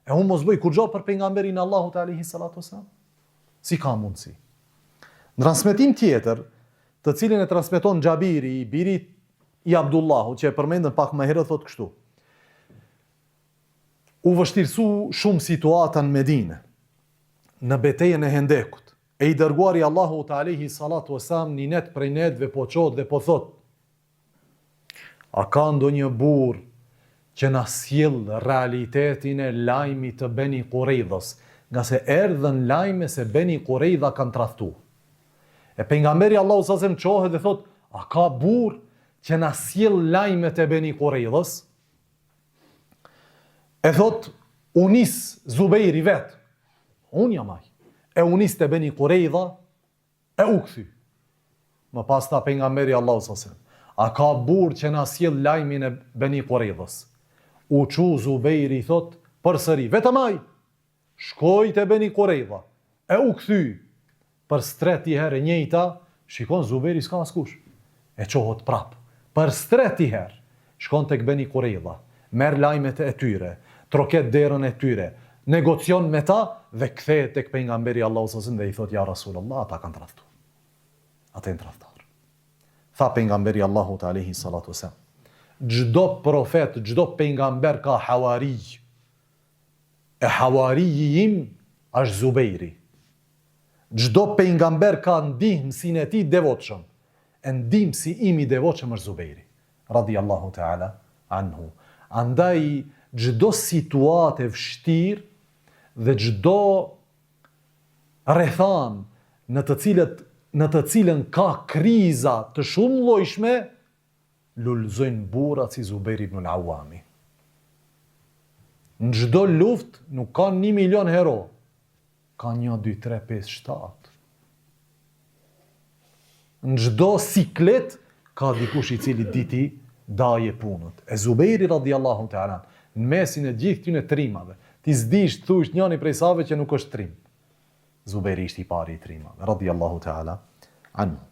e unë mos bëj kur gjo për pejgamberin Allahut alayhi salatu wassalam. Si ka mundsi? Në transmetim tjetër, të cilin e transmeton Xhabiri, i birit i Abdullahu, që e përmendën pak më herët, thot kështu. U vështirësu shumë situata në Medinë, në betejën e Hendekut, e i dërguari Allahu alayhi salatu wassalam një net prej netve po qot dhe po thot, a ka ndonjë burr që na sjell realitetin e lajmit të Beni Qurayzës, nga se erdhën lajme se Beni Qurayza kanë tradhtuar. E pejgamberi Allahu sallallahu alaihi wasallam çohet dhe thot, a ka burr që na sjell lajmet e Beni Qurayzës? E thot, unis Zubairi vet. Unë jam ai. E unis te Beni Qurayza, e u kthy. Më pas tha pejgamberi Allahu sallallahu alaihi wasallam, a ka burr që na sjell lajmin e Beni Qurayzës? U çu Zubairi thot, përsëri, vetëm ai. Shkoi te Beni Qurayza, e u kthy. Për streti herë e njëjta, shikon Zubairi s'ka askush. E qohët prap. Për streti herë, shkon tek Beni Qurayza, merr lajmet e tyre, troket derën e tyre, negocion me ta dhe kthehet tek pejgamberi Allahu sallallahu alaihi wasallam dhe i thot ja Rasulullah, ata kanë tradhtuar. Ata janë tradhtar. Tha pejgamberi Allahu alayhi salatu wasallam, çdo profet, çdo pejgamber ka hawari. E hawariji im është Zubairi. Çdo pejgamber ka ndihmësin e tij devotshëm. E ndihmësi im i devotshëm është Zubairi, radhiyallahu ta'ala anhu. Andaj çdo situatë e vështirë dhe çdo rrethan në të cilën ka kriza të shumë llojshme, lulëzojnë burrat si Zubair ibn al-Awwami. Në çdo luftë nuk ka 1 milion hero. Ka 1, 2, 3, 5, 7. Në çdo siklet ka dikush I cili diti daje punët. E Zubejri radiallahu ta'ala, në mesin e gjithë këtyne trimave, ti s'dish thush njëri prej save që nuk është trim. Zubejri ishte I pari I trimave, radiallahu ta'ala anhu.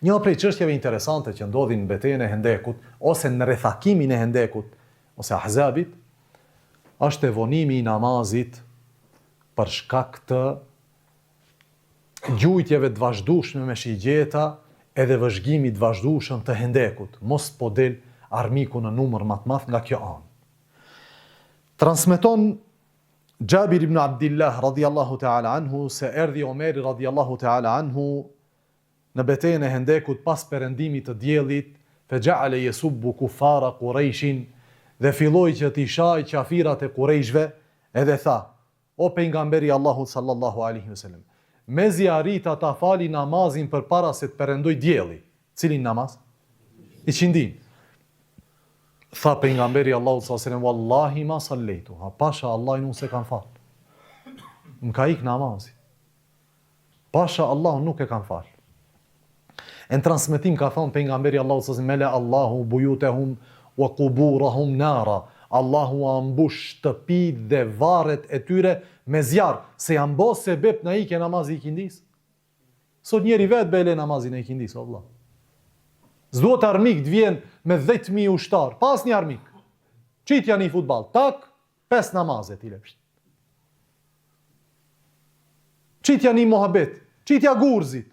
Një prej çështjeve interesante që ndodhin në betejën e Hendekut, ose në rrethakimin e Hendekut, ose Ahzabit, është evonimi I namazit për shkak të gjujtjeve të vazhdueshme me shigjeta edhe vëzhgimit të vazhdueshëm të Hendekut. Mos po del armiku në numër më të madh nga kjo anë. Transmeton Jabir ibn Abdillah radiallahu ta'ala anhu se erdhi Omeri radiallahu ta'ala anhu në betejën e Hendekut pas perëndimit të diellit, fe ja'ale yasubbu kufara Quraishin, dhe filloi që t'i shaj qafirat e Qurayshve, edhe tha: o pejgamberi Allahut sallallahu alaihi wasallam, mezi arrita ta fali namazin përpara se të perëndoj dielli. Cilin namaz? I qindin. Tha pejgamberi Allahut sallallahu alaihi wasallam: wallahi ma sallaitu. Ha pasha Allah nuk se kanë fal. Më ka ik namazi. Pasha Allah nuk e kanë fal. Në transmetim ka thonë pejgamberi Allahu sallallahu alaihi wasallam: Allahu buyutahum wa quburahum nara. Allahu ambush shtëpitë dhe varret e tyre me zjarr, se janë bë sebeb na ikë namazi I kindis. Sot njeri vetë bele namazin e kindis, Allah. S'duhet armik të vjen me 10.000 ushtar, pas një armik. Qitja një futball, tak, 5 namazet I lepsht. Qitja një mohabet, qitja gurzit.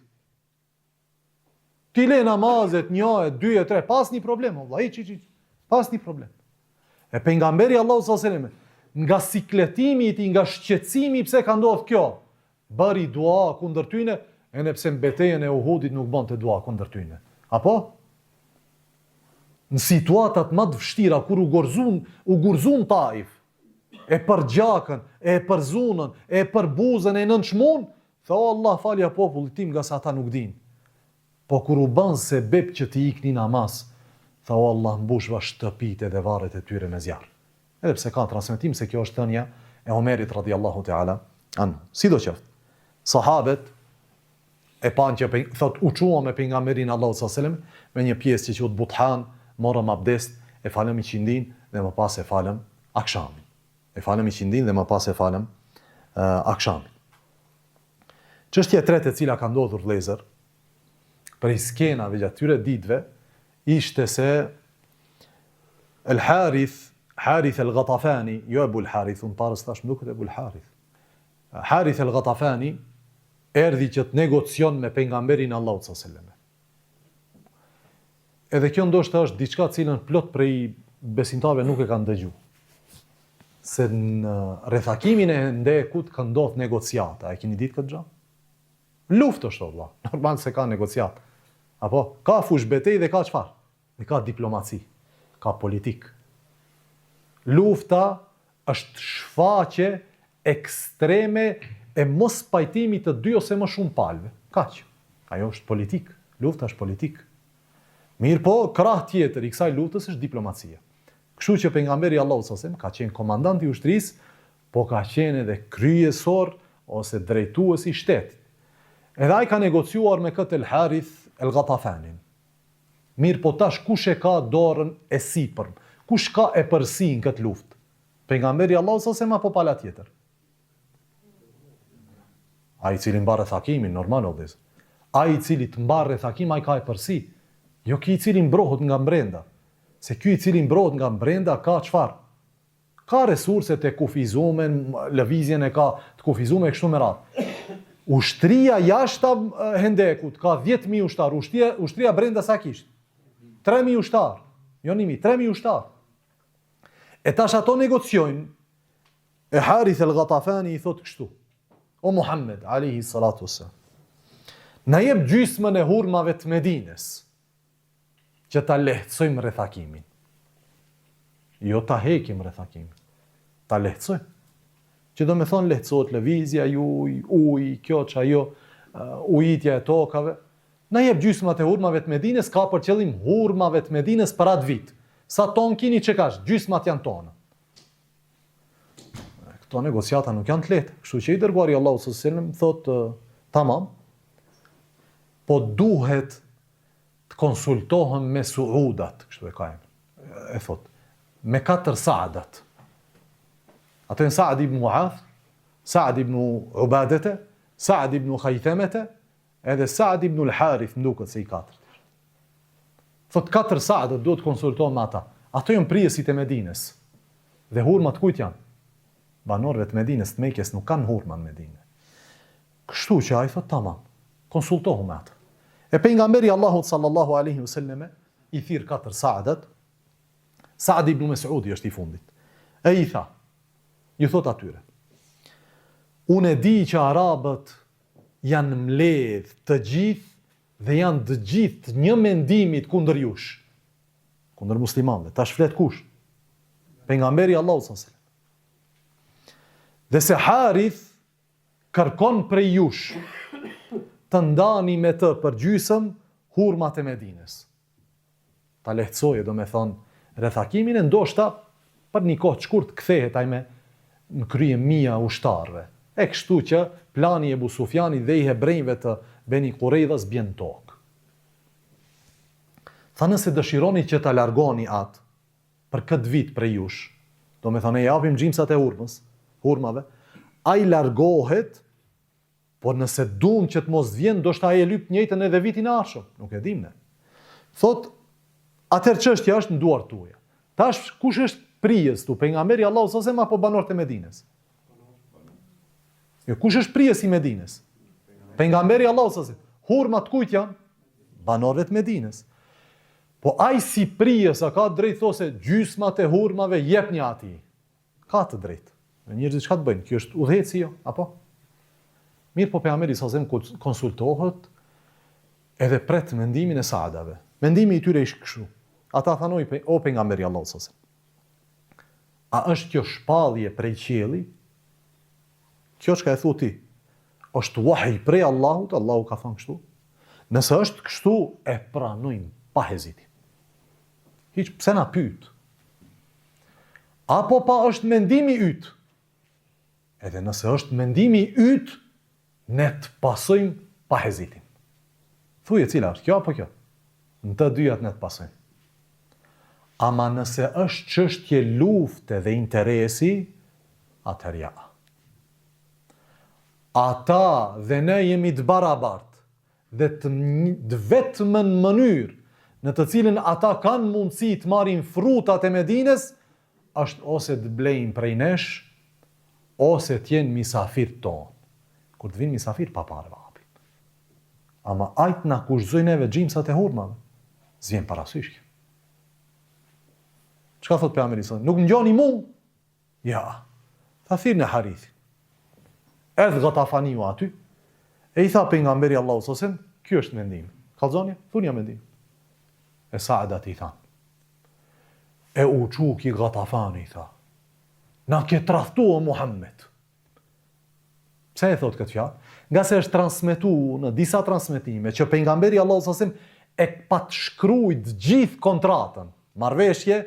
Ti le namazet, 1, 2, 3, pas një problem, Allah, pas një problem. E pejgamberi Allahu sallallahu alaihi wasallam, nga sikletimi I tij, nga shqetësimi pse ka ndodhur kjo, bëri dua kundër tyne, e ne pse në betejën e Uhudit nuk bonte dua kundër tyne. Apo? Në situatat më të vështira kur u gurzun Taif, e për gjakën, e për zunën, e për buzën e nënçmon, tha o Allah falja popullit tim nga sa ata nuk din. Po kur u bën sebeb që ti ikni namaz, tha o Allah mbushva shtëpitë dhe varret e tyre me zjarr. Edhe pse ka transmetim se kjo është thënia e Omerit radiallahu ta'ala anhu. Sidoqoftë, sahabët e panë që thot u çuam me pejgamberin Allahu sallallahu alaihi wasallam me një pjesë që quhet Buthan, morëm abdest, e falëm I qindin dhe më pas e falëm akshamin. E falëm I qindin dhe më pas e falëm akshamin. Çështja e tretë e cila ka ndodhur vëllezër prej skenave gjatë tyre ditëve ishte se Harith al-Ghatafani, jo Ebu al-Harith, unë parës tash më duket Ebu al-Harith. Harith al-Ghatafani erdhi që të negocion me pejgamberin Allahut sallallahu alaihi wasallam. Edhe kjo ndoshta është diçka cilën plot prej besimtarëve nuk e kanë dëgjuar. Se në rrethakimin e Hendekut ka ndodhur negociata. E keni ditë këtë gjë? Luftë është valla. Normal se ka negociat. Apo ka fush betejë dhe ka çfarë? Dhe ka diplomaci, ka politik. Lufta është shfaqje ekstreme e mos pajtimit të 2 ose më shumë palëve. Kaq. Ajo është politik. Lufta është politik. Mirë po, krah tjetër I kësaj luftës është diplomacia. Kështu që pejgamberi Allahu sallallahu alaihi wasallam ka qenë komandant I ushtrisë, po ka qenë edhe kryesor ose drejtues I shtetit. Edhe ai ka negociuar me këtë El-Harith El-Ghatafanin. Mirë po tash kush e ka dorën e sipërm? Kush ka e përsi në këtë luftë? Pejgamberi Allahu sallallahu alaihi wasallam apo pala tjetër? Ai I cili mbarë thakimin, normal o dhe. Ai I cili të mbarë thakim, ai ka e përsi. Jo ki I cili mbrohet nga brenda. Se ky I cili mbrohet nga brenda ka çfarë? Ka resurset e kufizuar, lëvizjen e ka të kufizuar kështu me radhë. Ushtria jashtë Hendekut ka 10.000 ushtar, ushtria brenda sa kishte? 3.000 ushtar. Jo 1.000, 3.000 ushtar. E tash ato negociojnë. E Harith el-Ghatafani I thot kështu: o Muhammed alayhi salatu wassalam, na jep gjysmën e hurmave të Medines, që ta lehtësojmë rrethakimin. Jo ta hekim rrethakimin. Ta lehtësojmë. Që do me thonë lehtësot lëvizja, uj, kjo që ajo, ujitja e tokave. Na jep gjysmat e hurmave të Medines, ka për qëllim hurmave të Medines për atë vit. Sa ton kini që kash, gjysmat janë tonë. Këto negociata nuk janë të lehta. Kështu që i dërguari Allahu sallallahu alaihi wasallam thotë, tamam, po duhet të konsultohem me Suudat, kështu e ka e thotë, me 4 Saadat. Ato janë Saad ibn Muadh, Saad ibn Ubadete, Saad ibn Khaythamete, edhe Saad ibn al-Harith, më duket se i 4. Thot 4 Saadat duhet të konsultohen me ata. Ato janë prijesit e Medines. Dhe hurmat kujt janë? Banorëve të Medines, të Mekës nuk kanë hurma në Medinë. Kështu që ai thot tamam, konsultohu me ata. E pejgamberi Allahut sallallahu alaihi wasallam i thirr 4 Saadat. Saad ibn Mas'udi është i fundit. E i tha, ju thot atyre, unë e di që arabët janë mbledh të gjithë dhe janë të gjithë një mendimit kundër jush, kundër muslimanëve. Tash flet kush? Pejgamberi Allahu sallallahu alaihi wasallam. Dhe se Harith kërkon prej jush të ndani me të për gjysëm hurmat e Medines. Ta lehtësoje, do me thonë, rrethakimin e ndoshta për një kohë të shkurt kthehet ai me në krye mia ushtarëve. E kështu që plani e Ebu Sufjanit dhe i hebrejve të Beni Qurejdas bjen tokë. Tha nëse dëshironi që ta largoni atë për këtë vit prej jush, do me thonë e japim gjimsat e hurmave, ai largohet, por nëse dum që të mos vjen, do shta ai e lyp njëjtën edhe vitin e ardhshëm, nuk e dim ne. Thot, atëherë çështja është në duart tuaja. Tash kush është prijes tu, pejgamberi Allahu sallallahu alaihi wasallam apo banorët e Medines? Jo, kush është prijes i Medines? Pejgamberi Allahu sallallahu alaihi wasallam. Hurmat kujt janë? Banorët e Medines. Po ai si prijes a ka drejt thosë gjysmat e hurmave jepni atij. Ka të drejtë. Njerëzit çka të bëjnë? Kjo është udhëheci jo, apo? Mirë, po pejgamberi sallallahu alaihi wasallam konsultohet edhe pret mendimin e Saadave. Mendimi i tyre ishte kështu. Ata thanoi o pejgamberi Allahu sallallahu alaihi wasallam. A është kjo shpallje prej qielli? Kjo çka e thu ti? Është wahi prej Allahut, Allahu ka thënë kështu. Nëse është kështu, e pranojmë pa hezitim. Hiç pse na pyet. Apo pa është mendimi yt. Edhe nëse është mendimi yt, ne të pasojmë pa hezitim. Thuje cila është, kjo apo kjo? Në të dyjat ne të pasojmë. Ama nëse është çështje lufte dhe interesi, atëherë ja. Ata dhe ne jemi të barabartë dhe të vetmën mënyrë në të cilën ata kanë mundësi të marrin frutat e Medines, është ose të blejnë prej nesh, ose të jenë misafir tonë. Kur të vinë misafir pa parë vapin. Ama ajt na kushtzoj neve gjimsat e hurmave, s'vjen parasysh kjo. Çka thot pejgamberi sa? Nuk ngjoni mu? Ja. Tha thirrni Harithin. Erdh Ghatafaniu aty. E i tha pejgamberi Allahu sallallahu alaihi wasallam, ky është mendimi. Kallzoni, thuni ja mendim. E Saadat i than. E u çuki Ghatafani i tha. Na ke tradhtuar Muhammed. Pse e thot këtë fjalë? Nga se është transmetuar në disa transmetime që pejgamberi Allahu sallallahu alaihi wasallam e pat shkruajt gjithë kontratën, marrëveshje,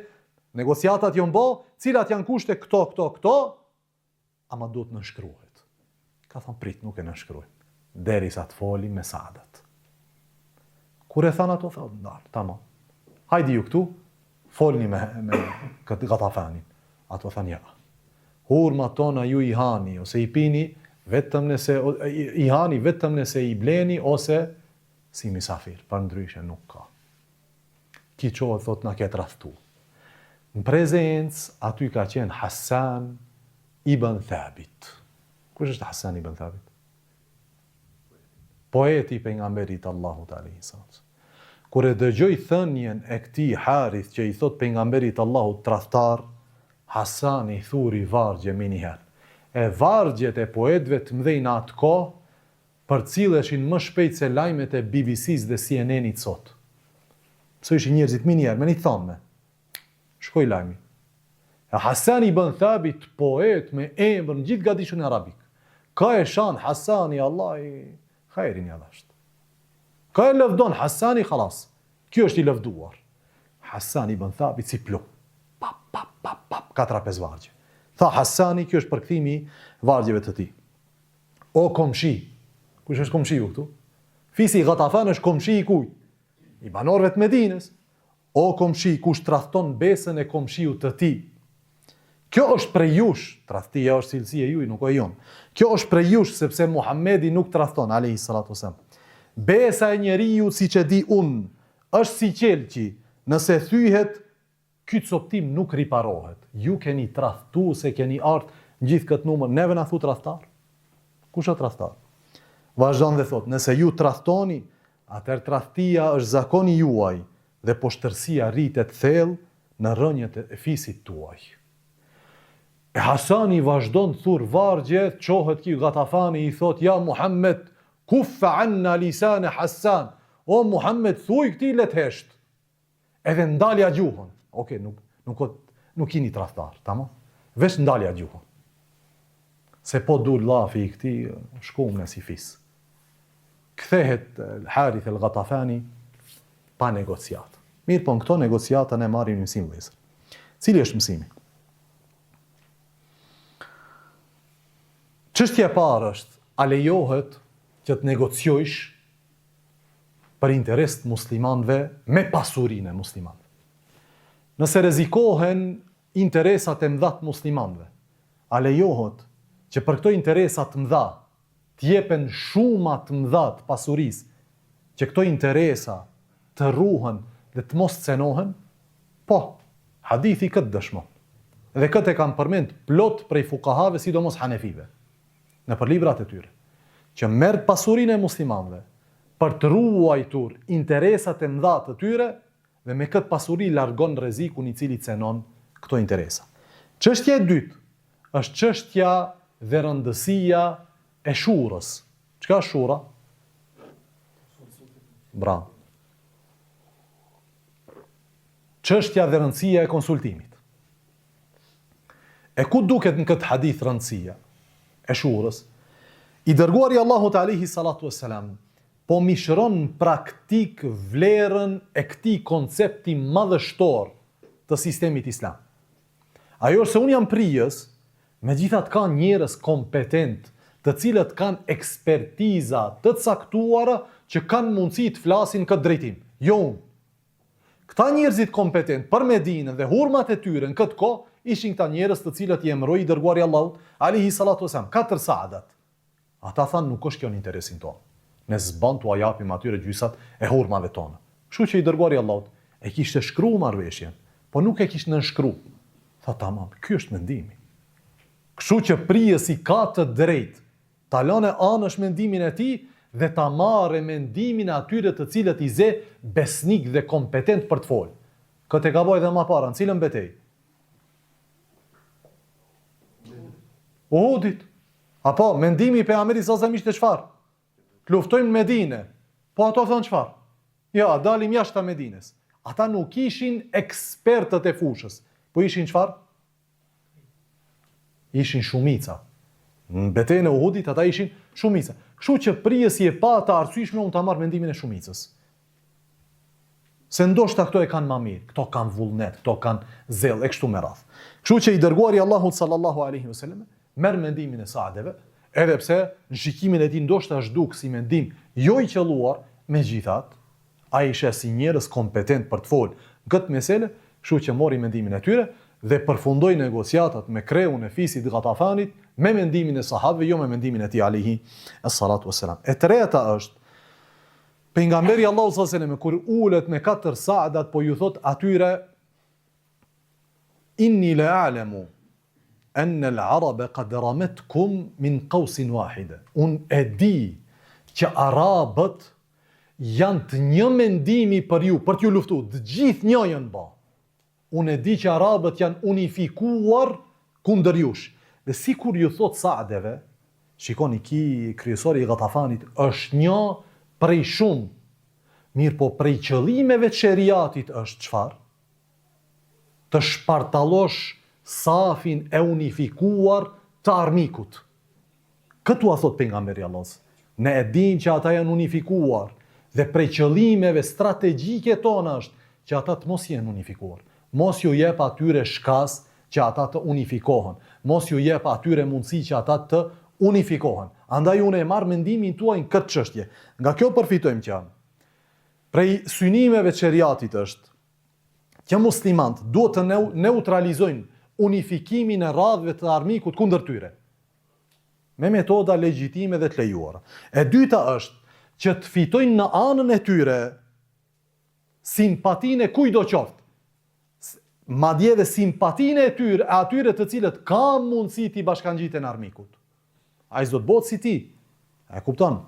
negociatat janë bë, cilat janë kushte këto, ama duhet nënshkruhet. Ka thënë prit, nuk e nënshkruaj. Derisa të foli me Saadat. Kur e than ato, thonë, ndal, tamam. Hajde ju këtu, folni me këtë Gatafanin. Ato thanë ja. Hurmat tona ju i hani ose i pini vetëm nëse i hani vetëm nëse i bleni ose si misafir, për ndryshe nuk ka. Ki qohet thot na ketë raftu. Në prezencë aty ka qenë Hasan ibn Thabit. Kush është Hasan ibn Thabit? Poeti pejgamberit Allahut alayhi sallam. Kur e dëgjoi thënien e këtij Harith që i thot pejgamberit Allahut tradhtar, Hasani thuri vargje miniher. E vargjet e poetëve të mëdhenj në atë kohë përcilleshin më shpejt se lajmet e BBC-s dhe CNN-it sot. Pse ishin njerëzit miniher, me një thamë. Shkoj lajmi. E Hasani ibn Thabit, poet me emër në gjithë gadishun e arabik. Ka e shan Hasani, Allah i khairin ja dhasht. Ka e lëvdon Hasani, khalas. Kjo është i lëvduar. Hasani ibn Thabit si pluk. Pap, 4-5 vargje. Tha Hasani, kjo është përkthimi i vargjeve të tij. O komshi. Kush është komshiu këtu? Fisi i Ghatafan është komshi i kujt? I banorëve të Medinës. O komshi, kush tradhton besën e komshiut të tij. Kjo është prej jush, tradhtia është cilësi e juaj, nuk e jon. Kjo është prej jush sepse Muhamedi nuk tradhton alayhi salatu wasallam. Besa e njeriu siç e di unë, është si qelçi, nëse thyhet, ky coptim nuk riparohet. Ju keni tradhtu se keni ardhur gjithë këtë numër, neve na thu tradhtar. Kush është tradhtar? Vazhdon dhe thot, nëse ju tradhtoni, atëherë tradhtia është zakoni juaj dhe poshtërsia rritet thellë në rrënjët e fisit tuaj. E Hasani vazhdon thur vargje, çohet ki Ghatafani i thot, ja Muhammed, kuffa anna lisan Hasan. O Muhammed, thuj këtij let hesht. Edhe ndalja gjuhën. Okej, nuk keni tradhtar, tamam? Vesh ndalja gjuhën. Se po dul llafi i këtij, shkum në si fis. Kthehet Harith al-Ghatafani pa negociat. Mirë, po në këto negociata ne marrim një mësim vëllezër. Cili është mësimi? Çështja e parë është, a lejohet që të negociojsh për interes të muslimanëve me pasurinë e muslimanëve? Nëse rrezikohen interesat e mëdha të muslimanëve, a lejohet që për këto interesat të mëdha të jepen shuma të mëdha të pasurisë, që këto interesa të ruhen dhe të mos cenohen? Po, hadithi këtë dëshmon. Dhe këtë e kanë përmend plot prej fukahave, sidomos hanefive, në për librat e tyre, që merr pasurinë e muslimanëve për të ruajtur interesat e mëdha të tyre dhe me këtë pasuri largon rrezikun i cili cenon këto interesa. Çështja e dytë është çështja dhe rëndësia e shurës. Çka është shura? Bravo. Çështja dhe rëndësia e konsultimit. E ku duket në këtë hadith rëndësia e shurës? I dërguari Allahut alayhi salatu wassalam po mishron në praktik vlerën e këtij koncepti madhështor të sistemit islam. Ajo se unë jam prijës, megjithatë ka njerëz kompetent, të cilët kanë ekspertiza të caktuara që kanë mundësi të flasin këtë drejtim. Jo unë. Këta njerëzit kompetent për Medinën dhe hurmat e tyre në këtë kohë ishin këta njerëz të cilët i emëroi i dërguari Allahut alayhi salatu wasalam, 4 saadat. Ata thanë nuk është kjo në interesin tonë. Ne s'ban t'u japim atyre gjysat e hurmave tona. Kështu që i dërguari Allahut e kishte shkruar marrëveshjen, po nuk e kishte nënshkruar. Tha tamam, ky është mendimi. Kështu që prijesi ka të drejtë ta lënë anësh mendimin e tij dhe ta marrë mendimin e atyre të cilët i ze besnik dhe kompetent për të folë. Këtë e ka bëj edhe më parë, në cilën betejë? Uhudit. Apo mendimi i pejgamberit sa ishte çfarë? Të luftojmë në Medinë. Po ato thonë çfarë? Ja, dalim jashtë Medinës. Ata nuk ishin ekspertët e fushës, po ishin çfarë? Ishin shumica. Në betejën e Uhudit ata ishin shumica. Kështu që prijesi e pa të arsyeshme unë ta marr mendimin e shumicës. Se ndoshta këto e kanë më mirë, këto kanë vullnet, këto kanë zell e kështu me radhë. Kështu që i dërguari Allahut sallallahu alaihi wasallam merr mendimin e Saadeve, edhe pse në shikimin e tij ndoshta është duk si mendim jo i qelluar, megjithatë ai ishte si njerëz kompetent për të folë këtë meselë, kështu që mori mendimin e tyre dhe përfundoi negociatat me kreun e fisit Ghatafanit me mendimin e sahabëve, jo me mendimin e tij alayhi salatu wassalam. E treta është pejgamberi Allahu sallallahu alaihi wasallam kur ulet me 4 saadat po ju thot atyre inni la a'lamu anna al-araba qad ramatkum min qawsin wahida. Unë e di që arabët janë të një mendimi për ju, për t'ju luftuar, të gjithë një janë bë. Unë e di që arabët janë unifikuar kundër jush. Dhe sikur ju thot Saadeve, shikoni ki kryesori i Ghatafanit është një prej shumë, mirë po prej qëllimeve të sheriatit është çfarë? Të shpartallosh safin e unifikuar të armikut. Këtu a thot pejgamberi Allahut. Ne e dim që ata janë unifikuar dhe prej qëllimeve strategjike tona është që ata të mos jenë unifikuar. Mos ju jep atyre shkas që ata të unifikohen. Mos ju jep atyre mundësi që ata të unifikohen. Andaj unë e marr mendimin tuaj në këtë çështje. Nga kjo përfitojmë që prej synimeve të sheriatit është që muslimanët duhet të neutralizojnë unifikimin e radhëve të armikut kundër tyre me metoda legjitime dhe të lejuara. E dyta është që të fitojnë në anën e tyre simpatinë e kujdo qoftë. Madje dhe simpatinë e tyre, atyre të cilët kanë mundësi t'i bashkangjiten armikut. Ai s'do të bëhet si ti. E kupton?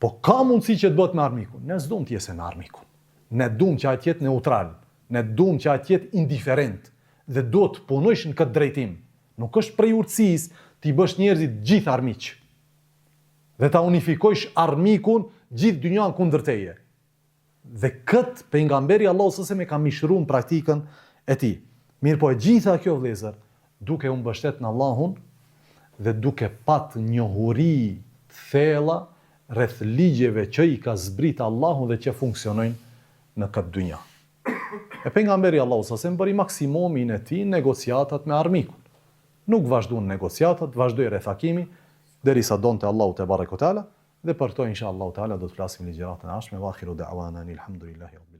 Po ka mundësi që të bëhet me armikun. Ne s'duam të jesë me armikun. Ne duam që ai të jetë neutral. Ne duam që ai të jetë indiferent dhe do të punojsh në këtë drejtim. Nuk është prej urtësisë t'i bësh njerëzit gjithë armiq. Dhe ta unifikojsh armikun gjithë dynjan kundër teje. Dhe këtë pejgamberi Allahu s.a.w. ka mishruar praktikën e tij. Mirë po e gjitha kjo vëllezër, duke u mbështetur në Allahun dhe duke pat njohuri të thella rreth ligjeve që i ka zbrit Allahu dhe që funksionojnë në këtë dynja. E pejgamberi Allahu s.a.w. bëri maksimumin e tij negociatat me armikun. Nuk vazhduan negociatat, vazhdoi rreth takimi derisa donte Allahu te barekuta dhe për këto inshallah taala do të flasim në ligjëratën e ardhshme. Wa akhiru da'wana alhamdulillahi.